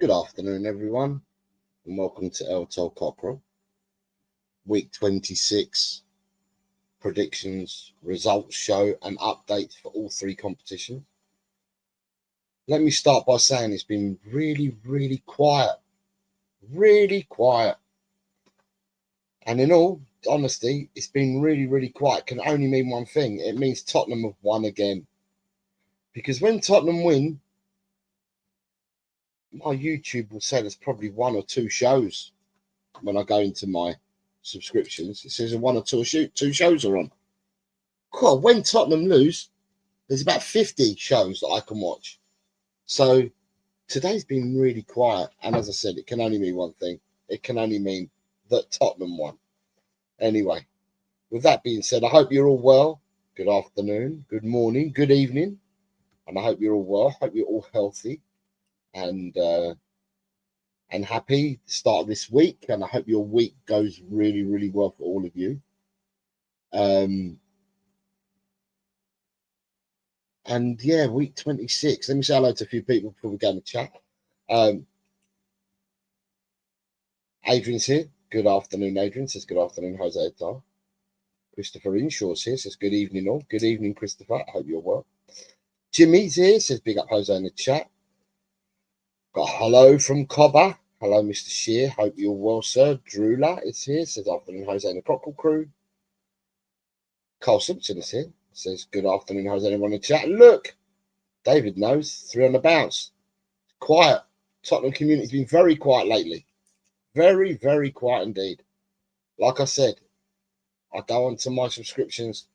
Good afternoon, everyone, and welcome to El Tol Cockerel. Week 26 predictions, results show, and updates for all three competitions. Let me start by saying it's been really quiet. Really quiet. And in all honesty, it's been really quiet. It can only mean one thing. It means Tottenham have won again. Because when Tottenham win, my YouTube will say there's probably one or two shows when I go into my subscriptions. It says one or two shows are on. God, when Tottenham lose, there's about 50 shows that I can watch. So today's been really quiet. And as I said, it can only mean one thing. It can only mean that Tottenham won. Anyway, with that being said, I hope you're all well. Good afternoon, good morning, good evening. And I hope you're all well. I hope you're all healthy and happy to start this week, and I hope your week goes really well for all of you. And yeah, week 26. Let me say hello to a few people before we go in the chat. Adrian's here. Good afternoon, Adrian. Says good afternoon, Jose Atar. Christopher Inshaw's here. Says good evening all. Good evening, Christopher. I hope you're well. Jimmy's here. Says big up Jose in the chat. Got a hello from Cobber. Hello, Mr. Shear. Hope you're well, sir. Drula is here. Says afternoon, Jose and the Cockerel crew. Carl Simpson is here. Says good afternoon, Jose. Everyone in the chat. Look, David knows. 3 on the bounce. Quiet. Tottenham community's been very quiet lately. Very quiet indeed. Like I said, I go onto my subscriptions.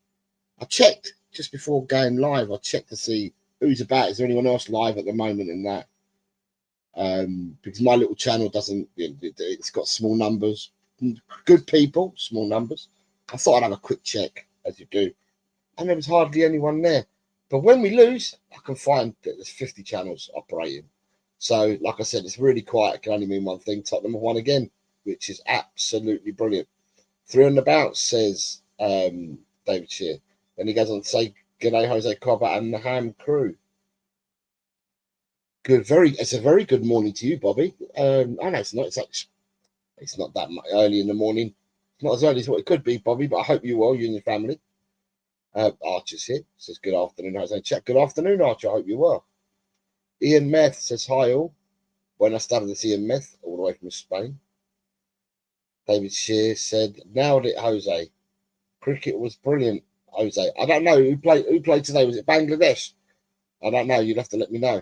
I checked just before going live. I checked to see who's about. Is there anyone else live at the moment in that? Because my little channel doesn't, it's got small numbers, good people, small numbers. I thought I'd have a quick check, as you do, and there was hardly anyone there. But when we lose, I can find that there's 50 channels operating. So, like I said, it's really quiet. It can only mean one thing. Tottenham have won again, which is absolutely brilliant. 3 on the bounce, says David Shear. Then he goes on to say, "G'day, Jose Cobber and the Ham crew." Good, it's a very good morning to you, Bobby. I know it's not. It's not that much early in the morning. It's not as early as what it could be, Bobby. But I hope you're well, you and your family. Archer's here. Says good afternoon. Jose chat. Good afternoon, Archer. I hope you're well. Ian Meth says hi all. When I started to see Ian Meth all the way from Spain. David Shear said, "Nailed it, Jose. Cricket was brilliant, Jose." I don't know who played today. Was it Bangladesh? I don't know. You'd have to let me know.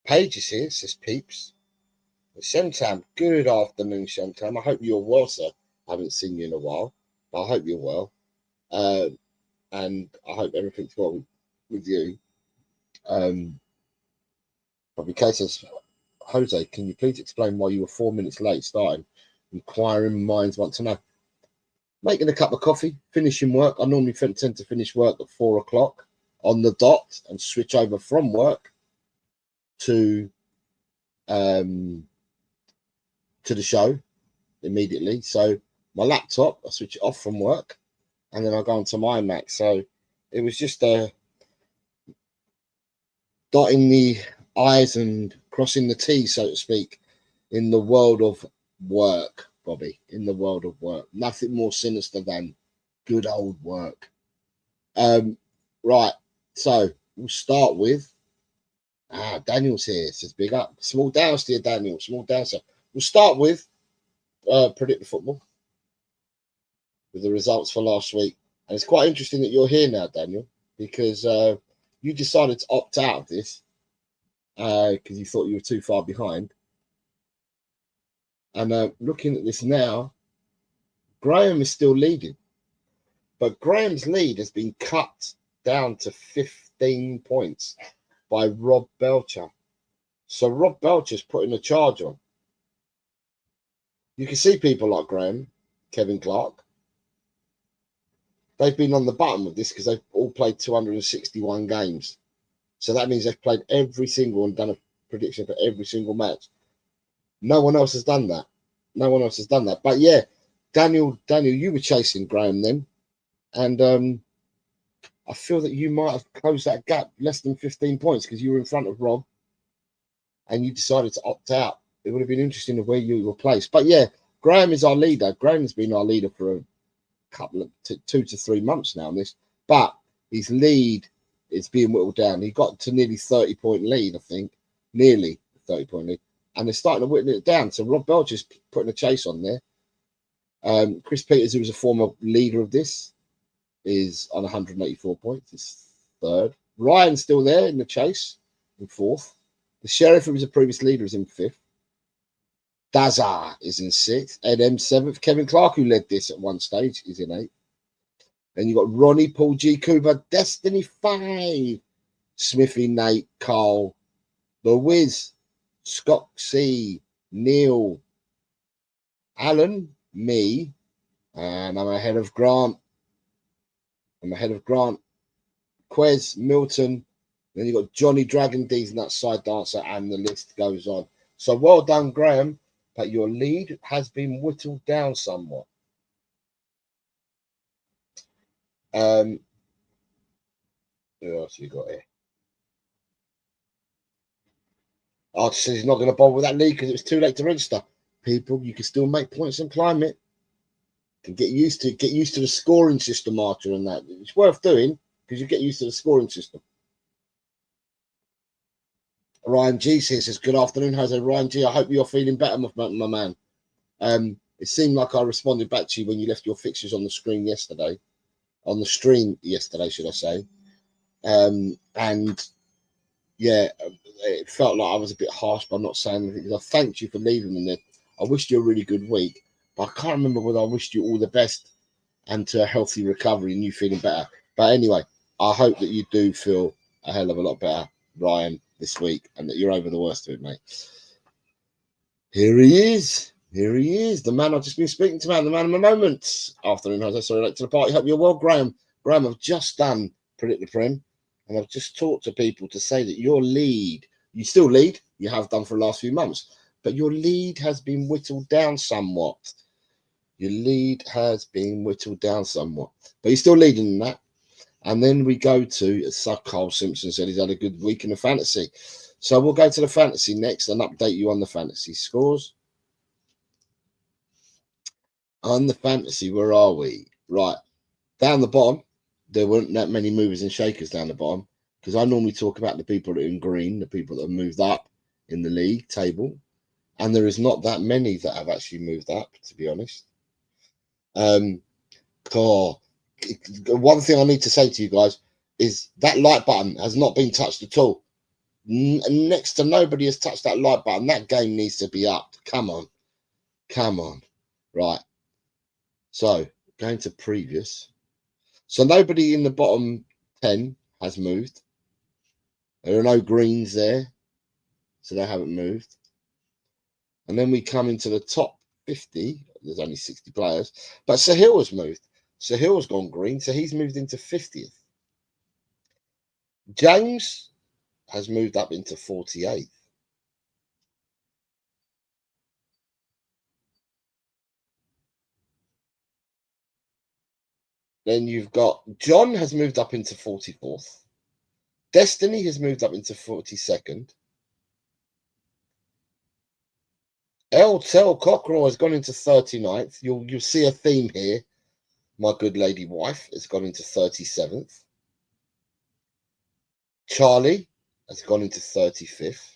Paige is here, says Peeps. Shentam, good afternoon, Shentam. I hope you're well, sir. I haven't seen you in a while, but I hope you're well. And I hope everything's well with you. Bobby K says, "Jose, can you please explain why you were 4 minutes late starting? Inquiring minds want to know." Making a cup of coffee, finishing work. I normally tend to finish work at 4 o'clock on the dot and switch over from work to the show immediately. So my laptop, I switch it off from work and then I go onto my Mac. So it was just dotting the I's and crossing the T's, so to speak, in the world of work, Bobby, in the world of work. Nothing more sinister than good old work. Right, so we'll start with Daniel's here. Says big up. Small downs to you, Daniel. Small downs. So we'll start with Predict the Football with the results for last week. And it's quite interesting that you're here now, Daniel, because you decided to opt out of this because you thought you were too far behind. And looking at this now, Graham is still leading. But Graham's lead has been cut down to 15 points by Rob Belcher. So Rob Belcher's putting a charge on. You can see people like Graham, Kevin Clark. They've been on the bottom of this because they've all played 261 games. So that means they've played every single and done a prediction for every single match. No one else has done that. No one else has done that. But yeah, Daniel, you were chasing Graham then. And I feel that you might have closed that gap less than 15 points because you were in front of Rob. and you decided to opt out, it would have been interesting of where you were placed. But yeah, Graham is our leader. Graham's been our leader for a couple of 2 to 3 months now on this, but his lead is being whittled down. He got to nearly 30-point lead, I think, nearly 30-point lead, and they're starting to whittle it down. So Rob Belcher's putting a chase on there. Chris Peters, who was a former leader of this, is on 184 points. He's third. Ryan's still there in the chase in fourth. The Sheriff, who was a previous leader, is in fifth. Dazar is in sixth. Ed M seventh. Kevin Clark, who led this at one stage, is in eighth. Then you got Ronnie, Paul G. Cooper, Destiny 5, Smithy, Nate, Carl, The Wiz, Scott C, Neil, Alan, me, and I'm ahead of Grant. Quez, Milton, then you got Johnny Dragon D's and that side dancer, and the list goes on. So well done, Graham, but your lead has been whittled down somewhat. Who else you got here? Archie says he's not going to bother with that league because it was too late to register. People, you can still make points and climb it. You can get used to the scoring system, Archer, and that. It's worth doing because you get used to the scoring system. Ryan G says, good afternoon, Jose. Ryan G, I hope you're feeling better, my man. It seemed like I responded back to you when you left your fixtures on the screen yesterday. On the stream yesterday, should I say. And yeah, it felt like I was a bit harsh by not saying anything, because I thanked you for leaving me there. I wished you a really good week, but I can't remember whether I wished you all the best and to a healthy recovery and you feeling better. But anyway, I hope that you do feel a hell of a lot better, Ryan, this week, and that you're over the worst of it, mate. Here he is. Here he is, the man I've just been speaking to, man, the man of my moments. Afternoon, Jose. Sorry, late to the party. Hope you're well, Graham. Graham, I've just done Predict the Prem, and I've just talked to people to say that your lead, you still lead, you have done for the last few months, but your lead has been whittled down somewhat. Your lead has been whittled down somewhat, but you're still leading in that. And then we go to, as Carl Simpson said, he's had a good week in the fantasy. So we'll go to the fantasy next and update you on the fantasy scores. On the fantasy, where are we? Right, down the bottom, there weren't that many movers and shakers down the bottom, because I normally talk about the people that are in green, the people that have moved up in the league table, and there is not that many that have actually moved up, to be honest. One thing I need to say to you guys is that like button has not been touched at all. Next to nobody has touched that like button. That game needs to be up. Come on. Right. So going to previous. So nobody in the bottom 10 has moved. There are no greens there, so they haven't moved. And then we come into the top 50. There's only 60 players, but Sahil has moved. Sahil's gone green, so he's moved into 50th. James has moved up into 48th. Then you've got John has moved up into 44th. Destiny has moved up into 42nd. Tel Cockerel has gone into 39th. You'll see a theme here. My good lady wife has gone into 37th. Charlie has gone into 35th.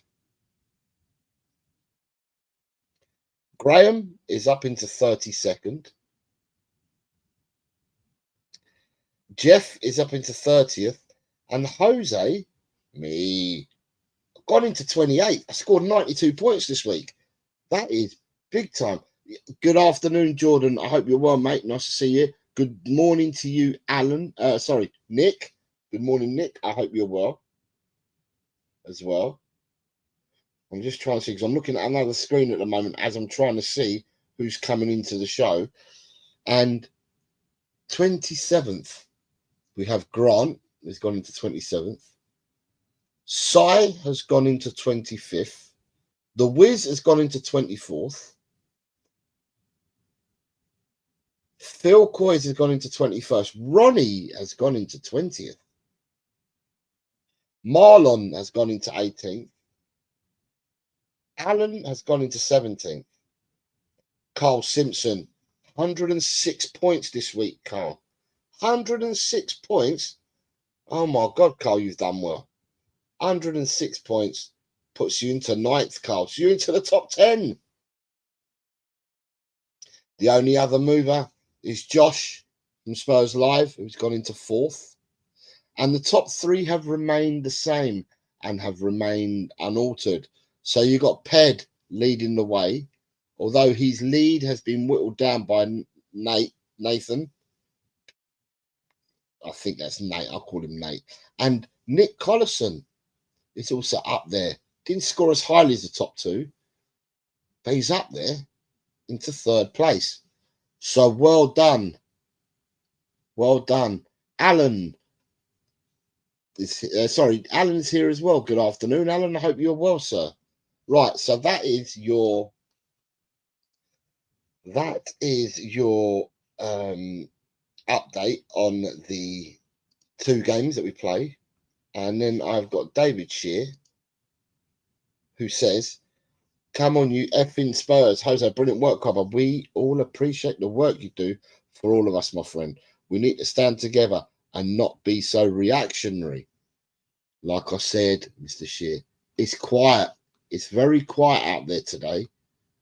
Graham is up into 32nd. Jeff is up into 30th. And Jose, me, gone into 28th. I scored 92 points this week. That is big time. Good afternoon, Jordan. I hope you're well, mate. Nice to see you. Good morning to you, Alan. Nick. Good morning, Nick. I hope you're well as well. I'm just trying to see, because I'm looking at another screen at the moment as I'm trying to see who's coming into the show. And 27th, we have Grant, who's gone into 27th. Sai has gone into 25th. The Wiz has gone into 24th. Phil Coys has gone into 21st. Ronnie has gone into 20th. Marlon has gone into 18th. Alan has gone into 17th. Carl Simpson, 106 points this week, Carl. 106 points. Oh my God, Carl, you've done well. 106 points puts you into 9th, Carl. So you're into the top 10. The only other mover is Josh from Spurs Live, who's gone into 4th. And the top 3 have remained the same and have remained unaltered. So you got Ped leading the way, although his lead has been whittled down by Nathan. I think that's Nate. I'll call him Nate. And Nick Collison is also up there. Didn't score as highly as the top 2, but he's up there into 3rd place. So well done. Well done. Alan is Alan's here as well. Good afternoon, Alan. I hope you're well, sir. Right, so that is your update on the 2 games that we play. And then I've got David Shear, who says, come on, you effing Spurs. Jose, brilliant work, cover. We all appreciate the work you do for all of us, my friend. We need to stand together and not be so reactionary. Like I said, Mr. Shear, it's quiet. It's very quiet out there today.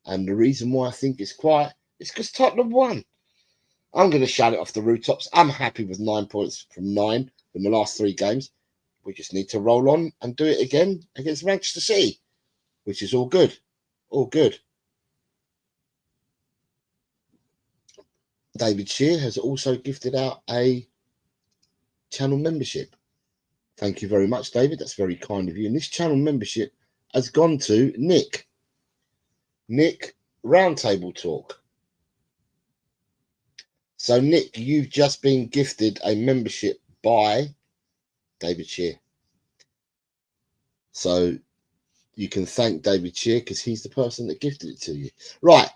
And the reason why I think it's quiet is because Tottenham won. I'm going to shout it off the rooftops. I'm happy with 9 points from 9 in the last 3 games. We just need to roll on and do it again against Manchester City, which is all good. All good. David Shear has also gifted out a channel membership. Thank you very much, David. That's very kind of you. And this channel membership has gone to Nick. Nick, Roundtable Talk. So, Nick, you've just been gifted a membership by David Shear. So, you can thank David Shear because he's the person that gifted it to you. Right.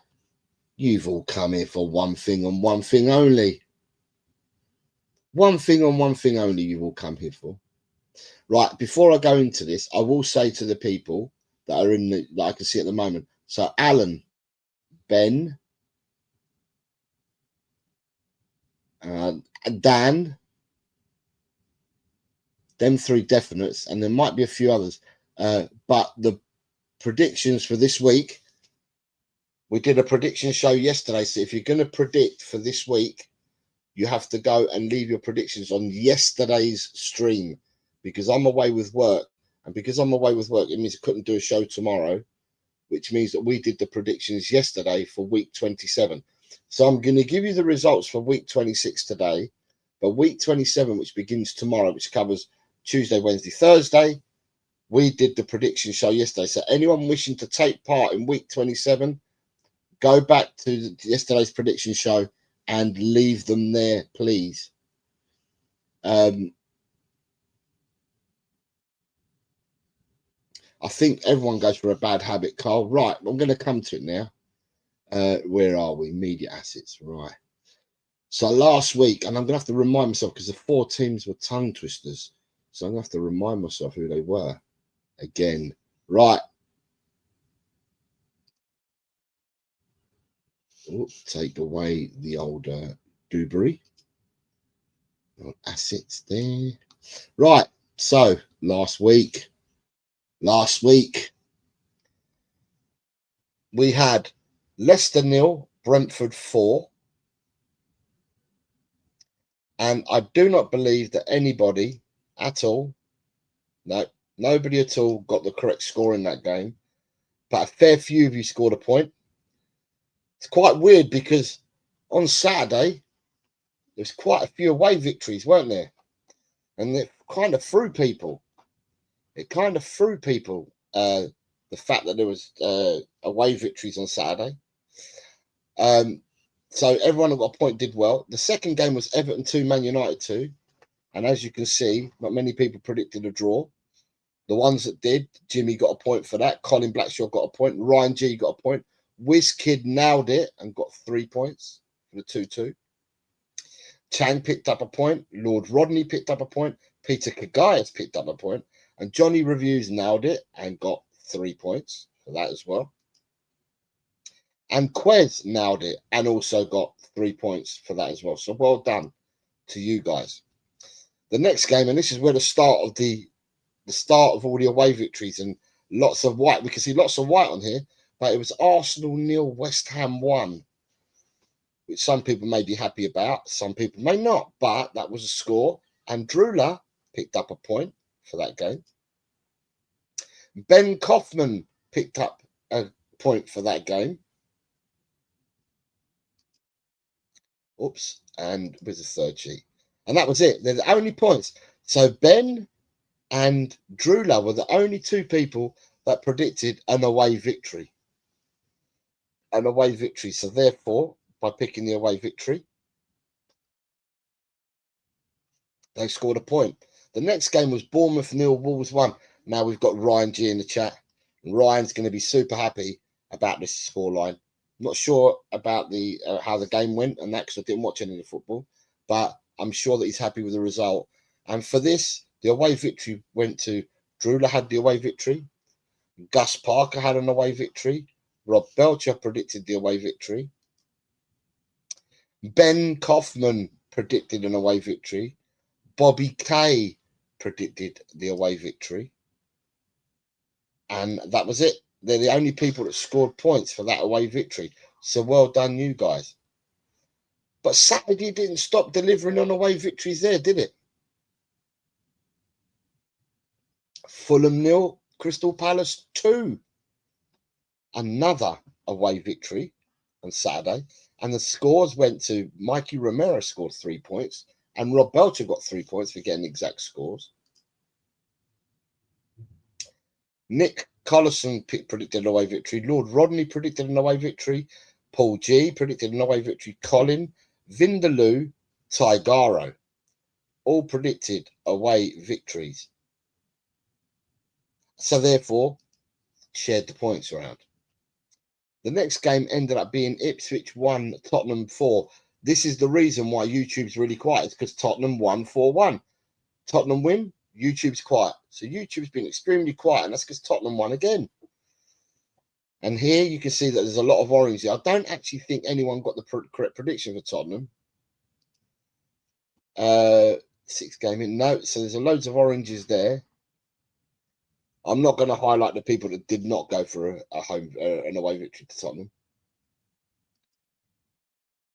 You've all come here for one thing and one thing only. One thing and one thing only you've all come here for. Right, before I go into this, I will say to the people that are in the, that I can see at the moment. So, Alan, Ben, Dan, them 3 definites, and there might be a few others. But the predictions for this week, we did a prediction show yesterday. So if you're going to predict for this week, you have to go and leave your predictions on yesterday's stream, because I'm away with work. And because I'm away with work, it means I couldn't do a show tomorrow, which means that we did the predictions yesterday for week 27. So I'm going to give you the results for week 26 today. But week 27, which begins tomorrow, which covers Tuesday, Wednesday, Thursday, we did the prediction show yesterday. So anyone wishing to take part in week 27, go back to yesterday's prediction show and leave them there, please. I think everyone goes for a bad habit, Carl. Right, I'm going to come to it now. Where are we? Media assets, right. So last week, and I'm going to have to remind myself because the 4 teams were tongue twisters. So I'm going to have to remind myself who they were again. Right. Ooh, take away the old Dewberry. Assets there. Right. So last week, we had Leicester 0, Brentford 4. And I do not believe that anybody at all, no, nobody at all got the correct score in that game. But a fair few of you scored a point. It's quite weird because on Saturday, there's quite a few away victories, weren't there? And it kind of threw people. It kind of threw people, the fact that there was away victories on Saturday. So everyone who got a point did well. The second game was Everton 2, Man United 2. And as you can see, not many people predicted a draw. The ones that did, Jimmy got a point for that. Colin Blackshaw got a point. Ryan G got a point. WizKid nailed it and got 3 points for the 2-2. Chang picked up a point. Lord Rodney picked up a point. Peter Kagayas picked up a point. And Johnny Reviews nailed it and got 3 points. for that as well. And Quez nailed it and also got 3 points for that as well. So well done to you guys. The next game, and this is where the start of all the away victories and lots of white. We can see lots of white on here, but it was Arsenal 0, West Ham 1, which some people may be happy about, some people may not, but that was a score. And Drula picked up a point for that game. Ben Kaufman picked up a point for that game. Oops, and with the third sheet. And that was it. They're the only points. So Ben and Drula were the only two people that predicted an away victory. An away victory. So therefore, by picking the away victory, they scored a point. The next game was Bournemouth 0, Wolves 1. Now we've got Ryan G in the chat. Ryan's going to be super happy about this scoreline. Not sure about the how the game went and that, because I didn't watch any of the football, but I'm sure that he's happy with the result. And for this, the away victory went to Drula had the away victory. Gus Parker had an away victory. Rob Belcher predicted the away victory. Ben Kaufman predicted an away victory. Bobby Kay predicted the away victory. And that was it. They're the only people that scored points for that away victory. So well done, you guys. But Saturday didn't stop delivering on away victories there, did it? Fulham 0, Crystal Palace 2. Another away victory on Saturday. And the scores went to Mikey Romero scored 3 points. And Rob Belcher got 3 points for getting exact scores. Nick Collison predicted an away victory. Lord Rodney predicted an away victory. Paul G predicted an away victory. Colin, Vindaloo, Tigaro all predicted away victories. So therefore, shared the points around. The next game ended up being Ipswich 1, Tottenham 4. This is the reason why YouTube's really quiet. It's because Tottenham won 4-1. Tottenham win, YouTube's quiet. So YouTube's been extremely quiet, and that's because Tottenham won again. And here you can see that there's a lot of orange here. I don't actually think anyone got the correct prediction for Tottenham. 6 game in. No, so there's loads of oranges there. I'm not going to highlight the people that did not go for an away victory to Tottenham.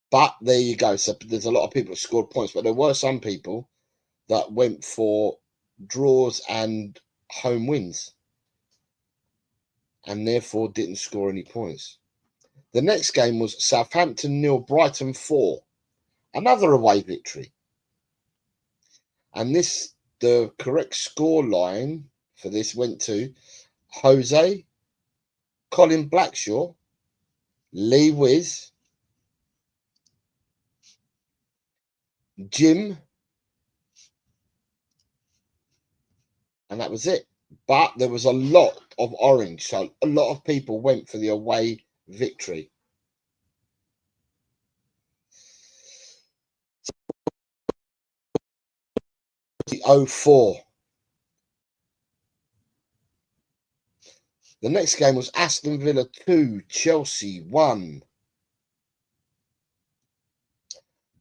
But there you go. So there's a lot of people that scored points, but there were some people that went for draws and home wins and therefore didn't score any points. The next game was Southampton 0, Brighton 4. Another away victory. And the correct score line for this went to Jose, Colin Blackshaw, Lee Wiz, Jim, and that was it. But there was a lot of orange, so a lot of people went for the away victory. The 04. The next game was Aston Villa 2, Chelsea 1.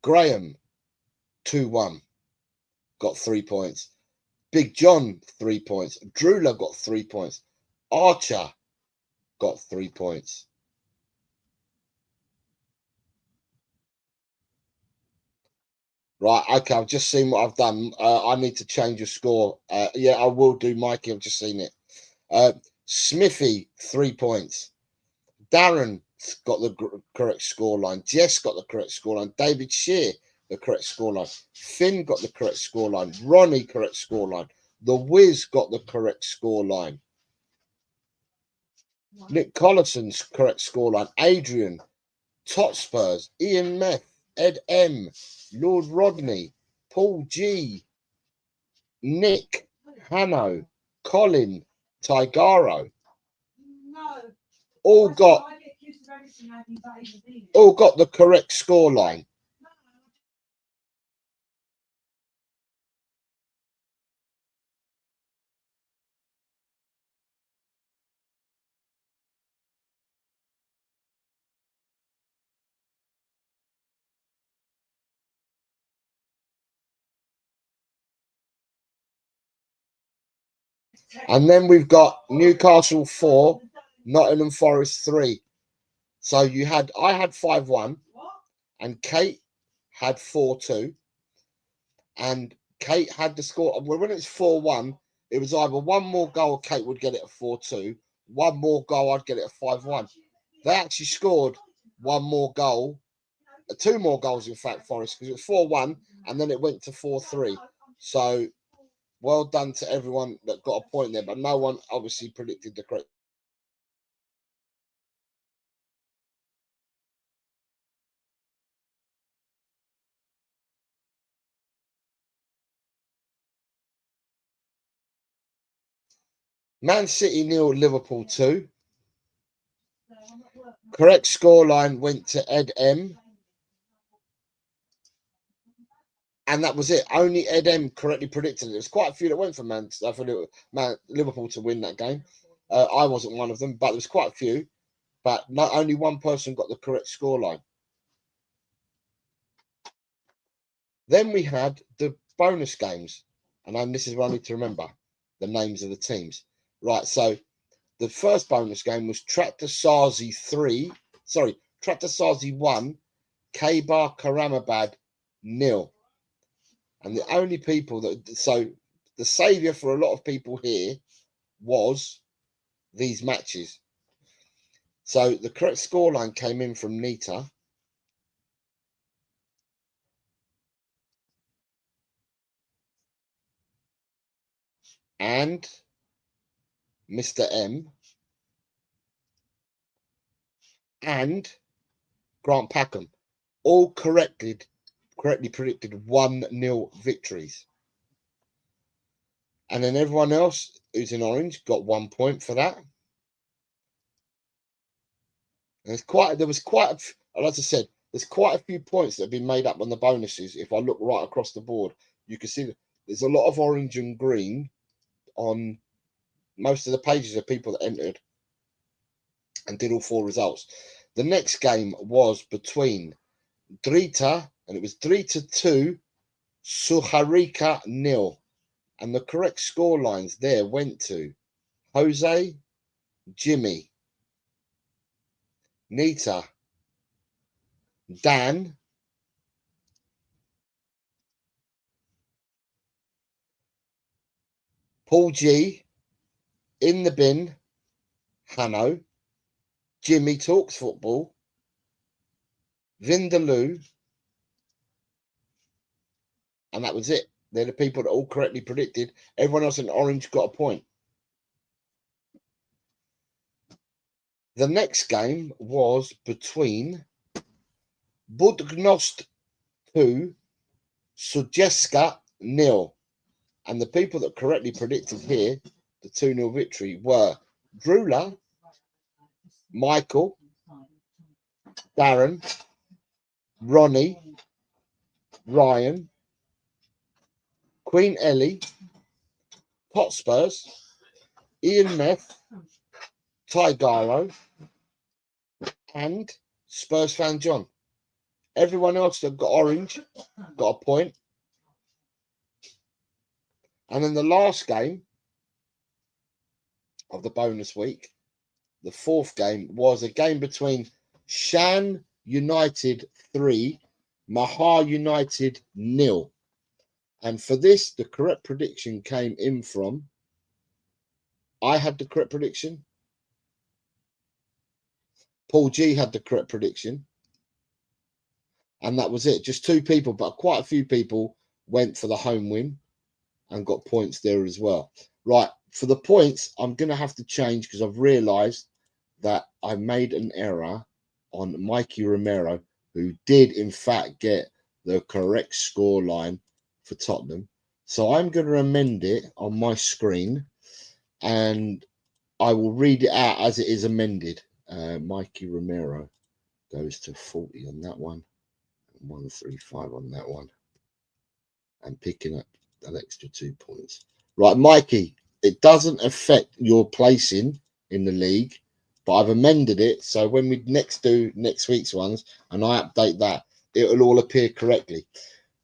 Graham 2-1, got 3 points. Big John 3 points. Drula got 3 points. Archer got 3 points. Right, okay, I've just seen what I've done. I need to change your score. Yeah, I will do, Mikey. I've just seen it. Smithy, 3 points. Darren got the correct scoreline. Jess got the correct scoreline. David Shear, the correct scoreline. Finn got the correct scoreline. Ronnie, correct scoreline. The Wiz got the correct scoreline. Nick Collison's correct scoreline. Adrian, Totspurs, Ian Meth, Ed M, Lord Rodney, Paul G, Nick, Hanno, Colin, Tigaro. All got the correct scoreline. And then we've got Newcastle 4, Nottingham Forest 3. So I had 5-1, and Kate had 4-2. And Kate had the score. Well, when it's 4-1, it was either one more goal, Kate would get it at 4-2. One more goal, I'd get it at 5-1. They actually scored one more goal, 2 more goals, in fact, Forest, because it was 4-1, and then it went to 4-3. So, well done to everyone that got a point there, but no one obviously predicted the correct. Man City 0, Liverpool 2. Correct scoreline went to Ed M. And that was it. Only Ed M correctly predicted it. There's quite a few that went for Liverpool to win that game. I wasn't one of them, but there's quite a few. But not only one person got the correct scoreline. Then we had the bonus games. And this is what I need to remember. The names of the teams. Right, so the first bonus game was Tractor Sazi 1, K-Bar Karamabad 0. And the only people so the saviour for a lot of people here was these matches. So the correct scoreline came in from Nita. And Mr. M. And Grant Packham all correctly predicted 1-0 victories. And then everyone else who's in orange got 1 point for that. And there's quite a few points that have been made up on the bonuses. If I look right across the board, you can see that there's a lot of orange and green on most of the pages of people that entered and did all 4 results. The next game was between Drita, and it was Drita 2, Suharika 0. And the correct score lines there went to Jose, Jimmy, Nita, Dan, Paul G, In the Bin, Hanno, Jimmy Talks Football, Vindaloo, and that was it. They're the people that all correctly predicted. Everyone else in orange got a point. The next game was between Budgnost 2, Sujeska 0. And the people that correctly predicted here, the 2-0 victory, were Drula, Michael, Darren, Ronnie, Ryan, Queen Ellie, Hotspurs, Ian Meth, Tigaro, and Spurs fan John. Everyone else that got orange got a point. And then the last game of the bonus week, the 4th game, was a game between Shan United 3, Maha United 0. And for this, the correct prediction came in from, I had the correct prediction. Paul G had the correct prediction. And that was it. Just 2 people, but quite a few people went for the home win and got points there as well. Right, for the points, I'm going to have to change because I've realised that I made an error on Mikey Romero, who did, in fact, get the correct score line for Tottenham. So I'm going to amend it on my screen, and I will read it out as it is amended. Mikey Romero goes to 40 on that one, 135 on that one, and picking up an extra 2 points. Right, Mikey, it doesn't affect your placing in the league, but I've amended it, so when we do next week's ones and I update that, it will all appear correctly.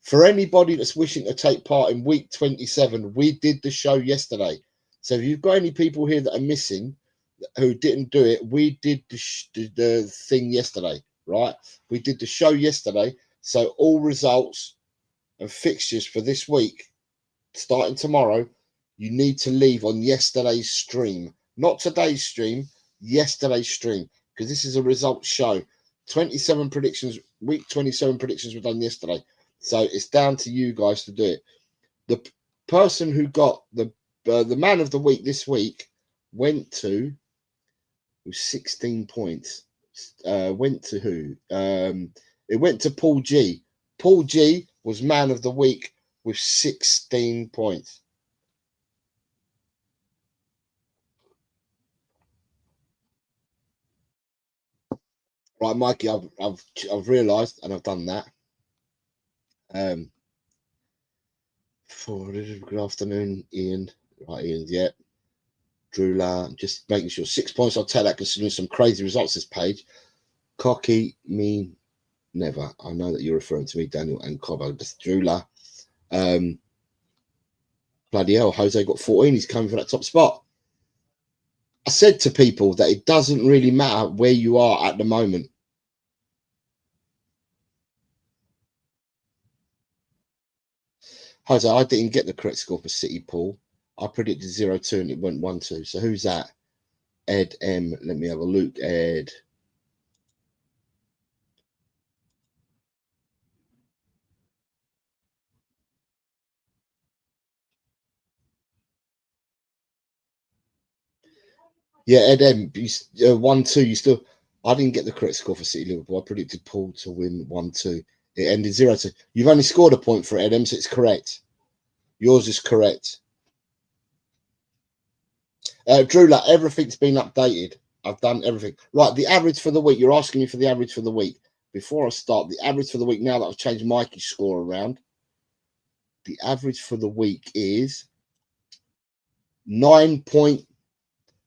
For anybody that's wishing to take part in week 27, we did the show yesterday. So if you've got any people here that are missing who didn't do it, we did the thing yesterday, right? We did the show yesterday. So all results and fixtures for this week, starting tomorrow, you need to leave on yesterday's stream, not today's stream, yesterday's stream, because this is a results show. 27 predictions, week 27 predictions were done yesterday. So it's down to you guys to do it. The person who got the man of the week this week went to 16 points. Went to who? It went to Paul G. Paul G was man of the week with 16 points. Right, Mikey, I've realised, and I've done that. Good afternoon, Ian. Right, Ian, yeah. Drula, just making sure 6 points. I'll tell that considering some crazy results this page. Cocky, me, never. I know that you're referring to me, Daniel, and Cobb. Just Drula. Bloody hell, Jose got 14. He's coming for that top spot. I said to people that it doesn't really matter where you are at the moment. Jose, I didn't get the correct score for City, Paul. I predicted 0-2 and it went 1-2. So who's that? Ed M. Let me have a look. Ed. Yeah, Ed M. 1-2. You still. I didn't get the correct score for City Liverpool. I predicted Paul to win 1-2. It ended 0-2. You've only scored a point for Ed M, so it's correct. Yours is correct. Drula, everything's been updated. I've done everything. Right, the average for the week. You're asking me for the average for the week. Before I start, the average for the week, now that I've changed Mikey's score around, the average for the week is 9.9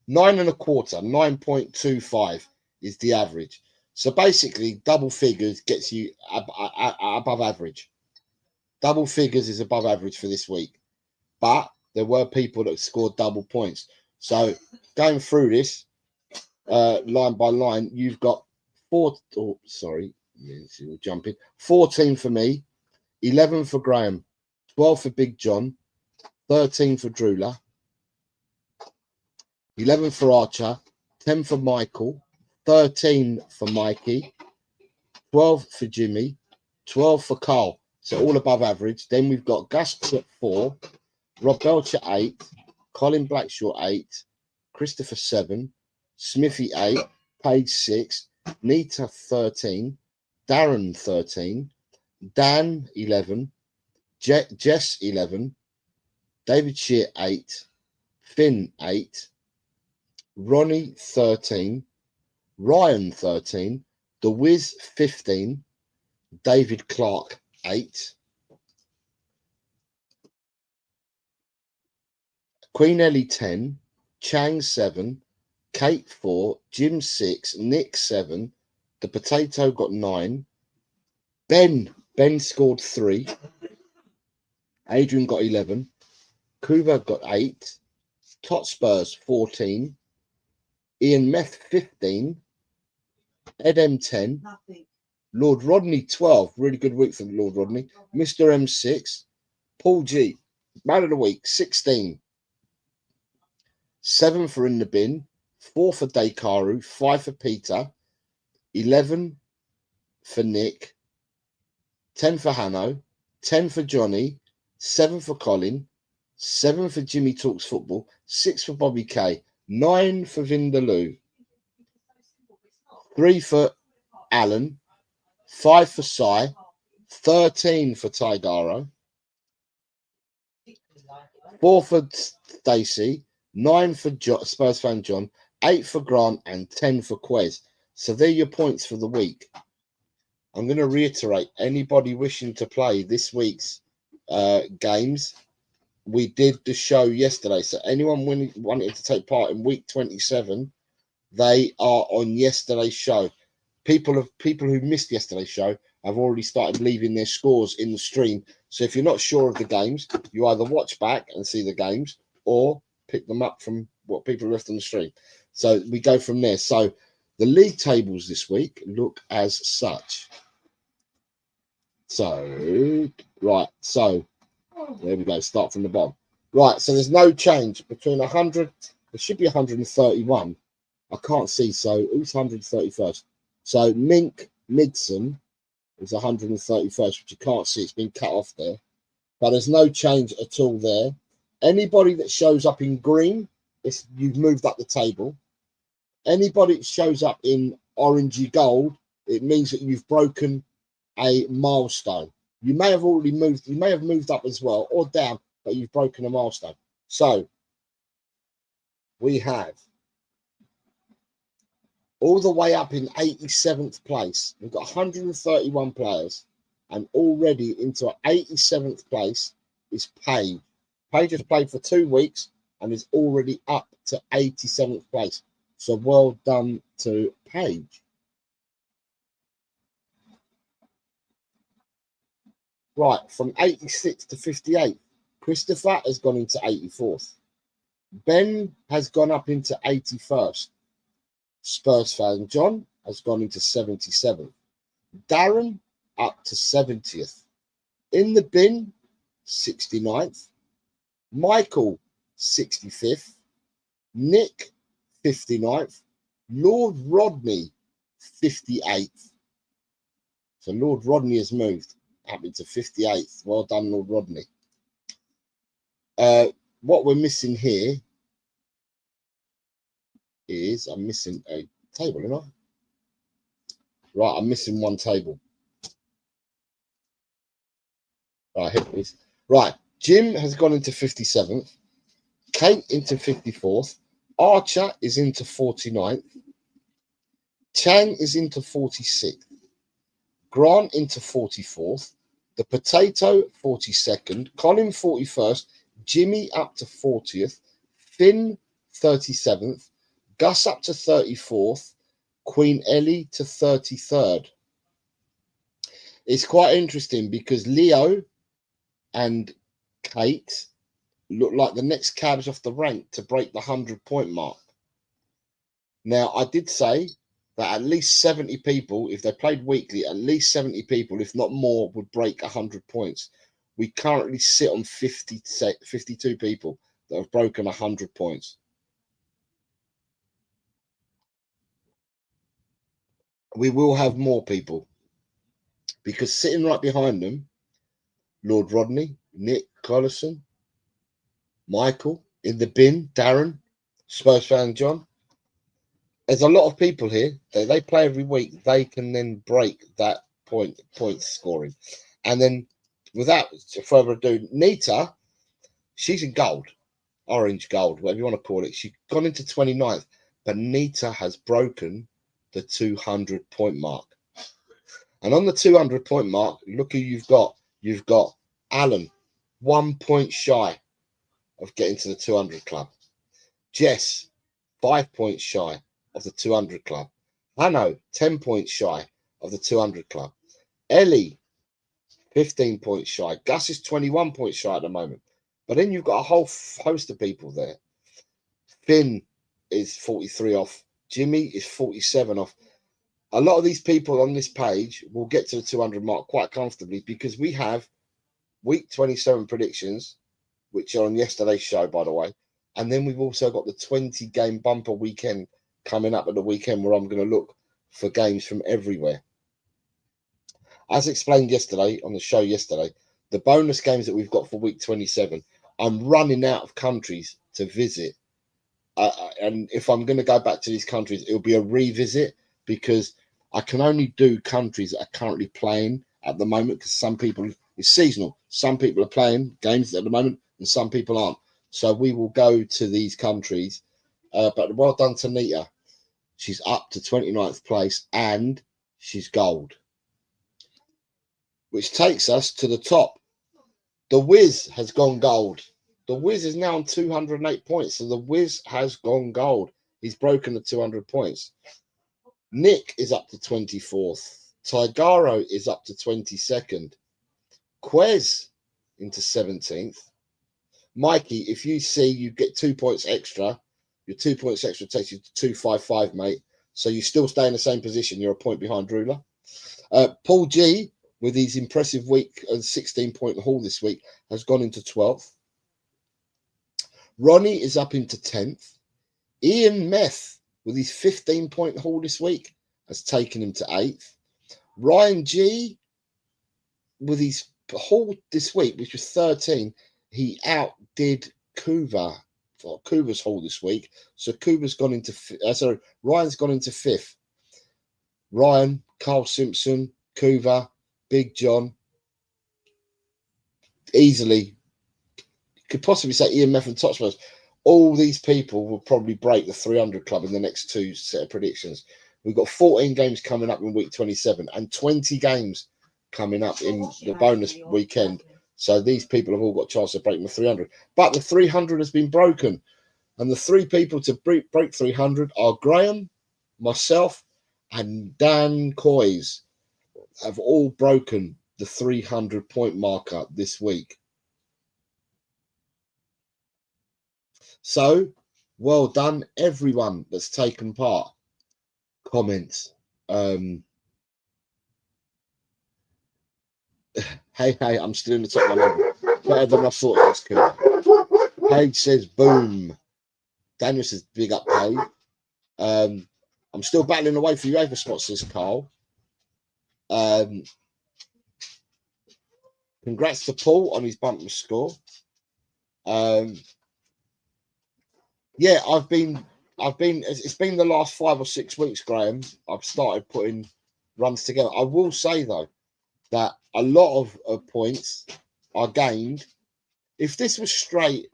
and a quarter, 9.25 is the average. So basically, double figures gets you above average. Double figures is above average for this week. But there were people that scored double points. So going through this line by line, you've got 14 for me, 11 for Graham, 12 for Big John, 13 for Drula, 11 for Archer, 10 for Michael, 13 for Mikey, 12 for Jimmy, 12 for Carl. So all above average. Then we've got Gus at 4, Rob Belcher 8, Colin Blackshaw 8, Christopher 7, Smithy 8, Page 6, Nita 13, Darren 13, Dan 11, Jess 11, David Shear 8, Finn 8, Ronnie 13, Ryan 13, The Wiz 15, David Clark 8, Queen Ellie 10, Chang 7, Kate 4, Jim 6, Nick 7, The Potato got 9, Ben scored 3, Adrian got 11, Kuba got 8, Hotspurs 14, Ian Meth 15, Ed M 10, nothing. Lord Rodney 12, really good week for Lord Rodney, Mr. M 6, Paul G, man of the week 16, 7 for In the Bin, 4 for Daykaru, 5 for Peter, 11 for Nick, 10 for Hanno, 10 for Johnny, 7 for Colin, 7 for Jimmy Talks Football, 6 for Bobby K, 9 for Vindaloo, 3 for Alan, 5 for Sai, 13 for Tigaro, 4 for Stacey, 9 for Spurs fan John, 8 for Grant, and 10 for Quez. So they're your points for the week. I'm going to reiterate, anybody wishing to play this week's games, we did the show yesterday. So anyone wanting to take part in week 27, they are on yesterday's show. People who missed yesterday's show have already started leaving their scores in the stream. So if you're not sure of the games, you either watch back and see the games or pick them up from what people left on the stream. So we go from there. So the league tables this week look as such. So, right. So there we go. Start from the bottom. Right. So there's no change between 100. There should be 131. I can't see. So who's 131st? So Mink Midson is 131st, which you can't see. It's been cut off there. But there's no change at all there. Anybody that shows up in green, you've moved up the table. Anybody that shows up in orangey gold, it means that you've broken a milestone. You may have already moved. You may have moved up as well or down, but you've broken a milestone. So we have all the way up in 87th place. We've got 131 players, and already into 87th place is Paige. Paige has played for 2 weeks and is already up to 87th place. So well done to Paige. Right, from 86 to 58, Christopher has gone into 84th. Ben has gone up into 81st. Spurs fan John has gone into 77th. Darren up to 70th. In the bin, 69th. Michael, 65th. Nick, 59th. Lord Rodney, 58th. So Lord Rodney has moved up into 58th. Well done, Lord Rodney. What we're missing here is I'm missing a table, am I? Right, I'm missing one table. Right, here it is. Right, Jim has gone into 57th. Kate into 54th. Archer is into 49th. Chang is into 46th. Grant into 44th. The Potato 42nd. Colin 41st. Jimmy up to 40th. Finn 37th. Gus up to 34th. Queen Ellie to 33rd. It's quite interesting because Leo and Kate look like the next cabs off the rank to break the 100-point mark. Now, I did say that at least 70 people, if they played weekly, at least 70 people, if not more, would break 100 points. We currently sit on 52 people that have broken 100 points. We will have more people because sitting right behind them, Lord Rodney, Nick Collison, Michael, in the bin, Darren, Spurs fan John. There's a lot of people here. They play every week. They can then break that point scoring. And then without further ado, Nita, she's in gold, orange gold, whatever you want to call it. She's gone into 29th, but Nita has broken the 200-point mark. And on the 200-point mark, look who you've got. You've got Alan, 1 point shy of getting to the 200 club. Jess, 5 points shy of the 200 club. Hanno, 10 points shy of the 200 club. Ellie, 15 points shy. Gus is 21 points shy at the moment. But then you've got a whole host of people there. Finn is 43 off. Jimmy is 47 off. A lot of these people on this page will get to the 200 mark quite comfortably because we have week 27 predictions, which are on yesterday's show, by the way. And then we've also got the 20-game bumper weekend coming up at the weekend where I'm going to look for games from everywhere. As explained yesterday on the show yesterday, the bonus games that we've got for week 27, I'm running out of countries to visit. And if I'm going to go back to these countries, it'll be a revisit because I can only do countries that are currently playing at the moment because some people, it's seasonal. Some people are playing games at the moment and some people aren't. So we will go to these countries. But well done to Nita. She's up to 29th place and she's gold. Which takes us to the top. The Wiz has gone gold. The Wiz is now on 208 points. So the Wiz has gone gold. He's broken the 200 points. Nick is up to 24th. Tigaro is up to 22nd. Quez into 17th. Mikey, if you see you get 2 points extra, your 2 points extra takes you to 255, mate. So you still stay in the same position. You're a point behind Ruler. Paul G, with his impressive week of 16-point haul this week, has gone into 12th. Ronnie is up into 10th. Ian Meth, with his 15-point haul this week, has taken him to 8th. Ryan G, with his haul this week, which was 13, he outdid Kuva for Kuva's haul this week. So Kuva's gone into Ryan's gone into 5th. Ryan, Carl Simpson, Kuva, Big John, easily could possibly say Ian Meth and Totspurs. All these people will probably break the 300 club in the next 2 set of predictions. We've got 14 games coming up in week 27 and 20 games coming up in the bonus weekend. So these people have all got a chance of breaking the 300. But the 300 has been broken. And the 3 people to break 300 are Graham, myself, and Dan Coys have all broken the 300-point marker this week. So, well done, everyone that's taken part. Comments. Hey, I'm still in the top 100. Better than I thought it was cool. Paige says, boom. Daniel says, big up, Paige. I'm still battling away for UEFA spots, says Carl. Congrats to Paul on his bumper score. Yeah, it's been the last 5 or 6 weeks, Graham. I've started putting runs together. I will say though that a lot of points are gained. If this was straight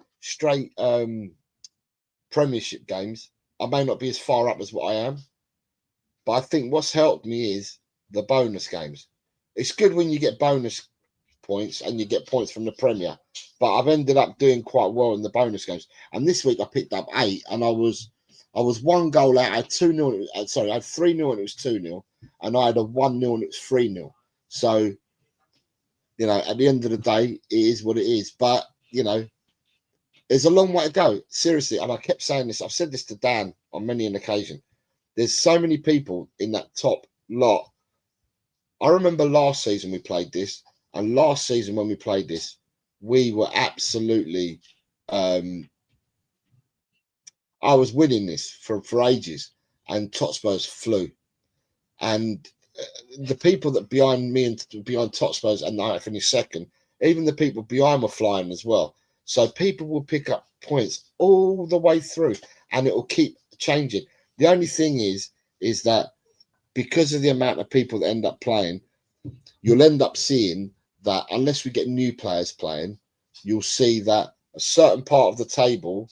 Premiership games, I may not be as far up as what I am. But I think what's helped me is the bonus games. It's good when you get bonus points and you get points from the Premier. But I've ended up doing quite well in the bonus games. And this week I picked up 8 and I was 1 goal out. I had 2-0. Sorry, I had 3-0 and it was 2-0. And I had a 1-0 and it was 3-0. So, you know, at the end of the day, it is what it is. But, you know, there's a long way to go. Seriously. And I kept saying this. I've said this to Dan on many an occasion. There's so many people in that top lot. I remember last season we played this. And last season when we played this, we were absolutely... I was winning this for ages. And Totspurs flew. And the people that behind me and behind Totspurs and I finished second, even the people behind were flying as well. So people will pick up points all the way through and it will keep changing. The only thing is that because of the amount of people that end up playing, you'll end up seeing that unless we get new players playing, you'll see that a certain part of the table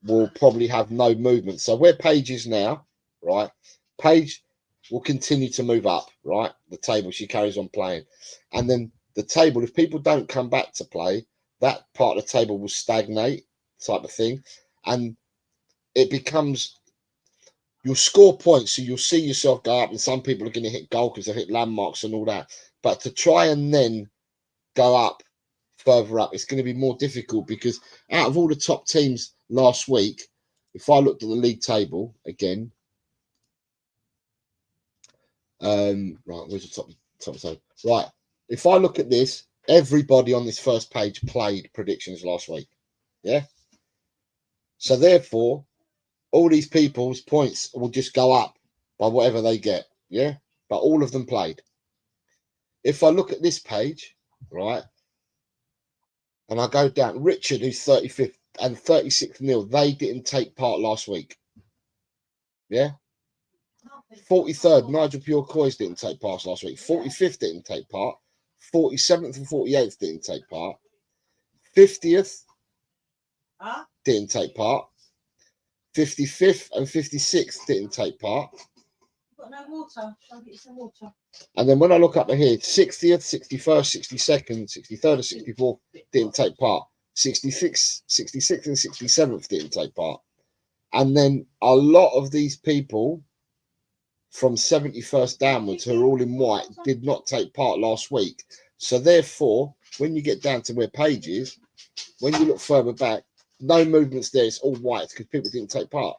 will probably have no movement. So where Paige is now, right? Paige will continue to move up, right? The table, she carries on playing. And then the table, if people don't come back to play, that part of the table will stagnate type of thing. And it becomes, you'll score points. So you'll see yourself go up and some people are going to hit goal because they hit landmarks and all that. But to try and then go up, further up, it's going to be more difficult because out of all the top teams last week, if I looked at the league table again, right, where's the top table? Right, if I look at this, everybody on this first page played predictions last week. Yeah. So therefore, all these people's points will just go up by whatever they get. Yeah. But all of them played. If I look at this page, right, and I go down, Richard, who's 35th and 36-0, they didn't take part last week. Yeah. 43rd, Nigel Pure-Coys didn't take part last week. 45th didn't take part. 47th and 48th didn't take part. 50th didn't take part. 55th and 56th didn't take part. Got no water. I'll get you some water. And then when I look up here, 60th, 61st, 62nd, 63rd and 64th didn't take part. 66th and 67th didn't take part. And then a lot of these people from 71st downwards who are all in white did not take part last week. So therefore, when you get down to where Paige is, when you look further back, no movements there. It's all white because people didn't take part.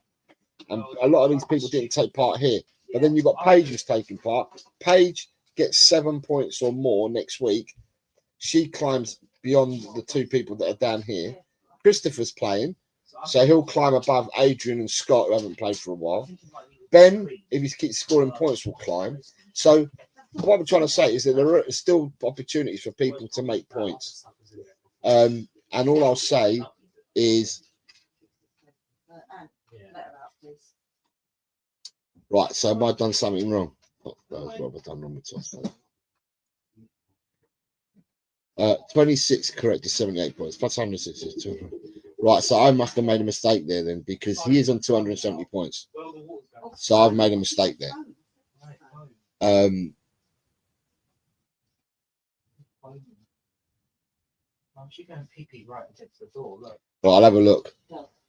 And a lot of these people didn't take part here. But then you've got Paige who's taking part. Paige gets 7 points or more next week. She climbs beyond the 2 people that are down here. Christopher's playing, so he'll climb above Adrian and Scott, who haven't played for a while. Ben, if he keeps scoring points, will climb. So what I'm trying to say is that there are still opportunities for people to make points. And all I'll say is, right, so have I done something wrong? What have I done wrong with Toss? 26 correct is 78 points. Plus 106 is 200. Right, so I must have made a mistake there then, because he is on 270 points. So I've made a mistake there. Right, I'll have a look.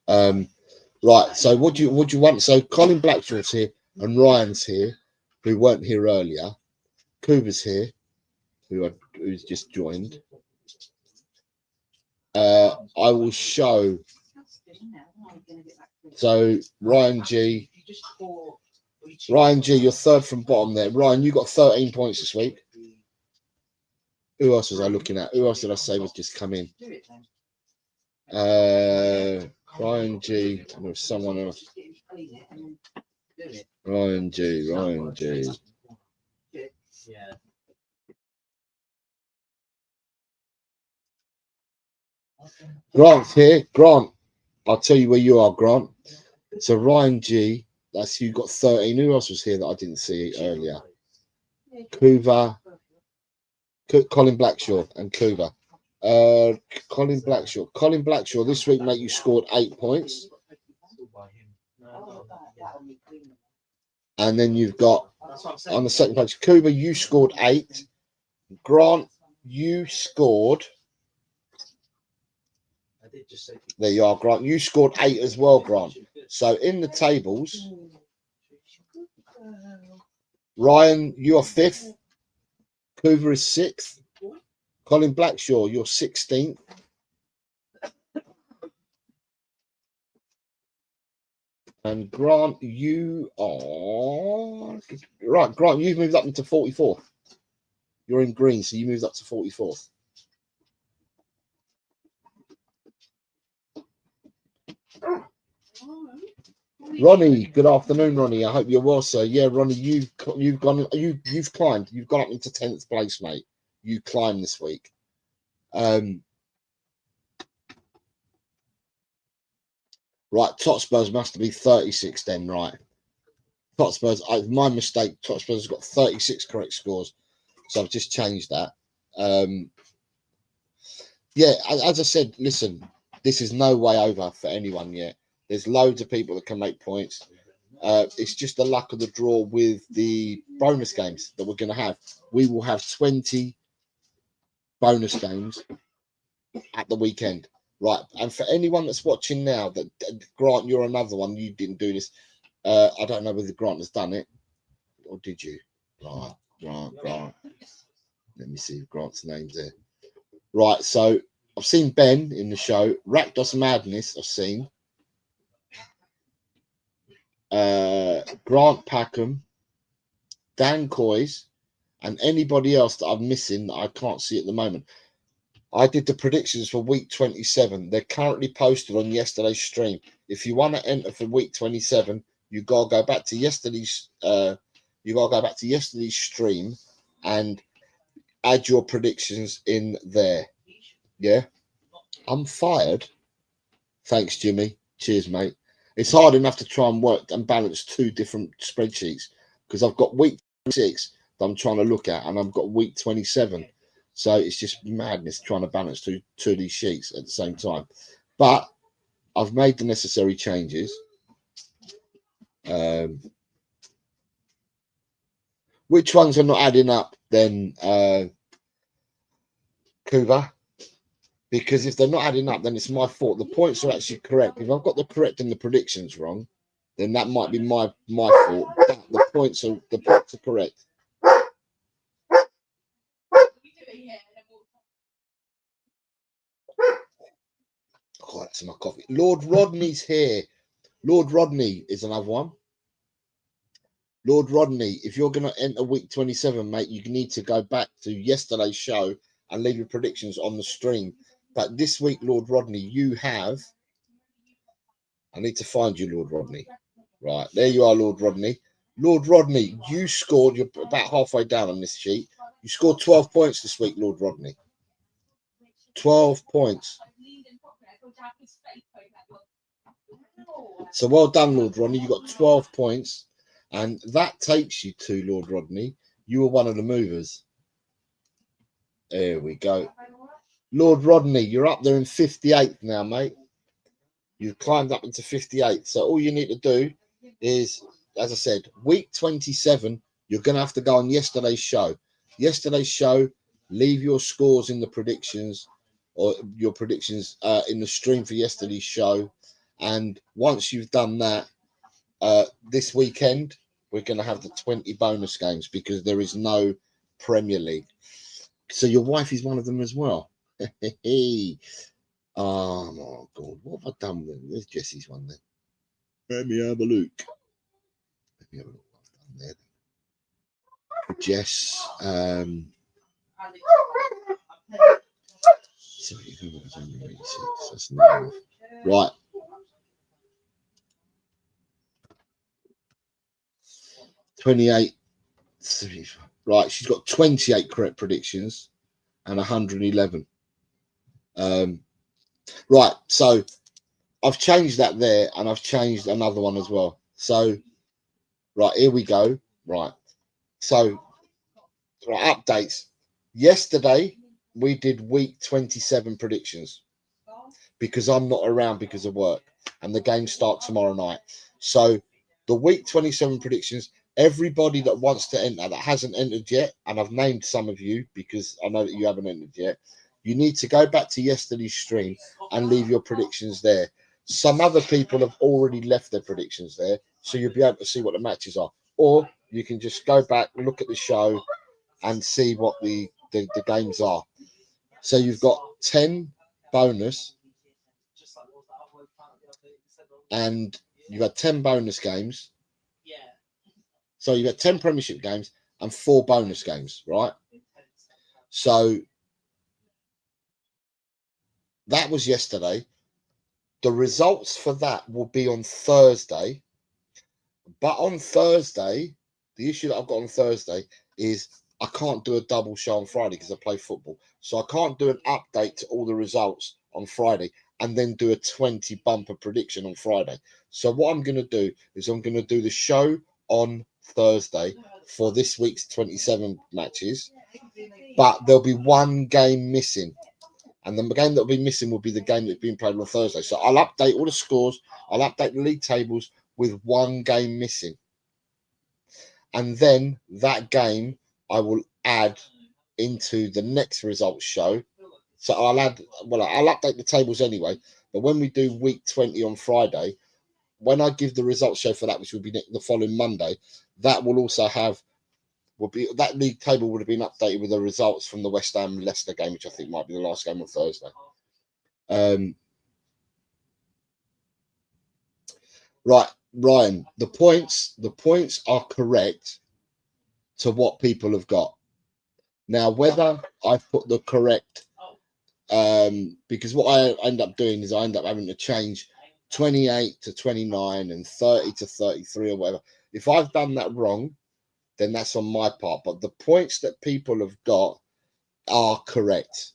Right, so what do you want? So Colin Blackshaw's here and Ryan's here, who weren't here earlier. Kuba's here, who's just joined. I will show. So Ryan G, you're third from bottom there. Ryan, you got 13 points this week. Who else was I looking at? Who else did I say was just come in? Ryan G, and there was someone else. Ryan G. Grant's here. Grant, I'll tell you where you are, Grant. So Ryan G, that's you got 13. Who else was here that I didn't see earlier? Kuva, Colin Blackshaw and Kuva. Colin Blackshaw this week, mate, you scored 8 points. And then you've got on the second page, Kuva, you scored 8. Grant, you scored. There you are, Grant. You scored 8 as well, Grant. So in the tables, Ryan, you're 5th. Kuva is 6th. Colin Blackshaw, you're 16th. And Grant, you are right. Grant, you've moved up into 44th. You're in green, so you moved up to 44th. Ronnie, good afternoon, Ronnie. I hope you're well, sir. Yeah, Ronnie, you've climbed. You've gone up into 10th place, mate. You climbed this week. Right, Totspurs must be 36 then, right? Totspurs, my mistake. Totspurs has got 36 correct scores, so I've just changed that. Yeah, as I said, listen, this is no way over for anyone yet. There's loads of people that can make points. It's just the luck of the draw with the bonus games that we're going to have. We will have 20 bonus games at the weekend. Right, and for anyone that's watching now, that Grant, you're another one. You didn't do this. I don't know whether Grant has done it, or did you? Right, Grant. Let me see if Grant's name's there. Right, so I've seen Ben in the show. Rakdos Madness, I've seen. Grant Packham, Dan Coys, and anybody else that I'm missing that I can't see at the moment. I did the predictions for week 27. They're currently posted on yesterday's stream. If you want to enter for week 27, you gotta go back to yesterday's. Stream and add your predictions in there. Yeah, I'm fired. Thanks, Jimmy. Cheers, mate. It's hard enough to try and work and balance 2 different spreadsheets because I've got week 26 that I'm trying to look at, and I've got week 27. So it's just madness trying to balance two of these sheets at the same time. But I've made the necessary changes. Which ones are not adding up then, Kuva? Because if they're not adding up, then it's my fault. The points are actually correct. If I've got the correct and the predictions wrong, then that might be my fault. But the points are correct. to my coffee. Lord Rodney's here. Lord Rodney is another one. Lord Rodney, if you're going to enter week 27, mate, you need to go back to yesterday's show and leave your predictions on the stream. But this week, Lord Rodney, you have... I need to find you, Lord Rodney. Right, there you are, Lord Rodney. Lord Rodney, you scored... You're about halfway down on this sheet. You scored 12 points this week, Lord Rodney. 12 points. So well done, Lord Rodney. You got 12 points. And that takes you to, Lord Rodney, you were one of the movers. There we go. Lord Rodney, you're up there in 58th now, mate. You've climbed up into 58th. So all you need to do is, as I said, week 27, you're going to have to go on yesterday's show. Yesterday's show, leave your scores in the predictions, or your predictions in the stream for yesterday's show. And once you've done that, this weekend, we're going to have the 20 bonus games because there is no Premier League. So your wife is one of them as well. Oh, my God. What have I done with them? There's Jesse's one then. Let me have a look. Let me have a look what I've done there. Jess. That's enough. Right. $28. Right, she's got 28 correct predictions and 111. Right, so I've changed that there, and I've changed another one as well. So, right, here we go. Right, so right, updates. Yesterday we did week 27 predictions because I'm not around because of work, and the games start tomorrow night. So the week 27 predictions, everybody that wants to enter that hasn't entered yet, and I've named some of you because I know that you haven't entered yet, you need to go back to yesterday's stream and leave your predictions there. Some other people have already left their predictions there, so you'll be able to see what the matches are. Or you can just go back, look at the show, and see what the games are. So you've got 10 bonus, and you've had 10 bonus games. So you've got 10 Premiership games and 4 bonus games, right? So that was yesterday. The results for that will be on Thursday. But on Thursday, the issue that I've got on Thursday is I can't do a double show on Friday because I play football. So I can't do an update to all the results on Friday and then do a 20 bumper prediction on Friday. So what I'm going to do is I'm going to do the show on Thursday for this week's 27 matches. But there'll be one game missing. And the game that will be missing will be the game that's being played on Thursday. So I'll update all the scores. I'll update the league tables with one game missing. And then that game I will add into the next results show. So I'll update the tables anyway. But when we do week 20 on Friday, when I give the results show for that, which will be the following Monday, that will also have... that league table would have been updated with the results from the West Ham Leicester game, which I think might be the last game on Thursday. Right, Ryan, the points are correct to what people have got. Now, whether I put the correct, because what I end up doing is I end up having to change 28 to 29 and 30 to 33 or whatever. If I've done that wrong, then that's on my part. But the points that people have got are correct.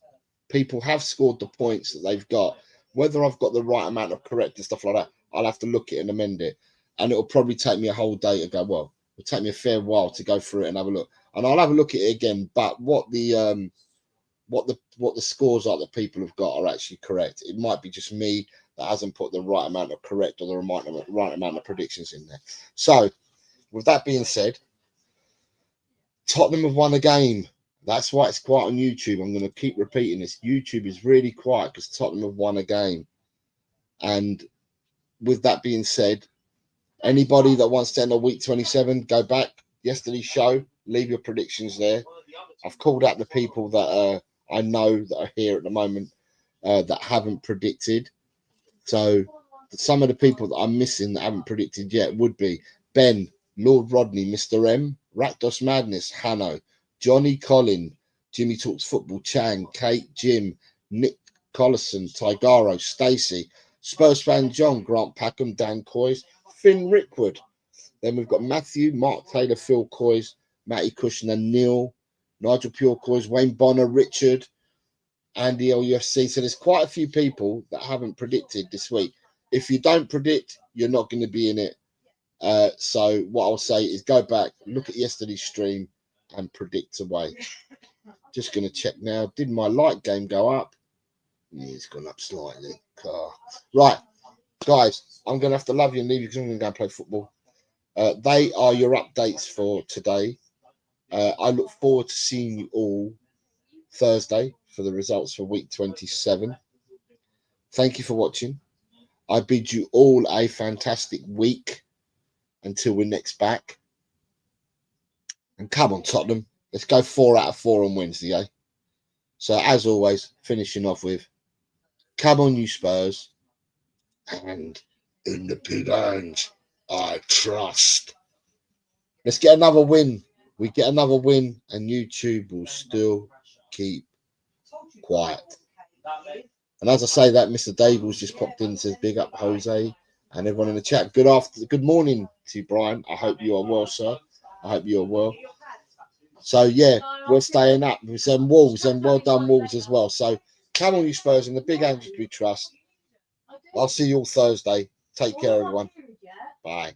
People have scored the points that they've got. Whether I've got the right amount of correct and stuff like that, I'll have to look at it and amend it. And it'll probably take me a whole day to go, well, it'll take me a fair while to go through it and have a look. And I'll have a look at it again. But what the scores are that people have got are actually correct. It might be just me that hasn't put the right amount of correct or the right amount of predictions in there. So, with that being said, Tottenham have won a game. That's why it's quiet on YouTube. I'm going to keep repeating this. YouTube is really quiet because Tottenham have won a game. And with that being said, anybody that wants to enter week 27, go back. Yesterday's show, leave your predictions there. I've called out the people that I know that are here at the moment that haven't predicted. So some of the people that I'm missing that I haven't predicted yet would be Ben, Lord Rodney, Mr. M, Rakdos Madness, Hanno, Johnny Collin, Jimmy Talks Football, Chang, Kate, Jim, Nick Collison, Tigaro, Stacey, Spurs fan John, Grant Packham, Dan Coys, Finn Rickwood. Then we've got Matthew, Mark Taylor, Phil Coys, Matty Kushner, Neil, Nigel Pure Coys, Wayne Bonner, Richard, Andy LUFC. So there's quite a few people that haven't predicted this week. If you don't predict, you're not going to be in it. So what I'll say is go back, look at yesterday's stream and predict away. Just going to check now. Did my light game go up? Yeah, it's gone up slightly. Right, guys, I'm going to have to love you and leave you because I'm going to go and play football. They are your updates for today. I look forward to seeing you all Thursday for the results for week 27. Thank you for watching. I bid you all a fantastic week until we're next back. And come on, Tottenham. Let's go 4 out of 4 on Wednesday, eh? So, as always, finishing off with, come on, you Spurs. And in the big hands, I trust. Let's get another win. We get another win, and YouTube will still keep quiet. And as I say that, Mr. Dables just popped in and says, big up, Jose, and everyone in the chat. Good morning to you, Brian. I hope you are well, sir. I hope you are well. So, yeah, we're staying up with them Wolves, and well done, Wolves, as well. So, come on, you Spurs, and the big hands we trust. I'll see you all Thursday. Take care, everyone. Bye.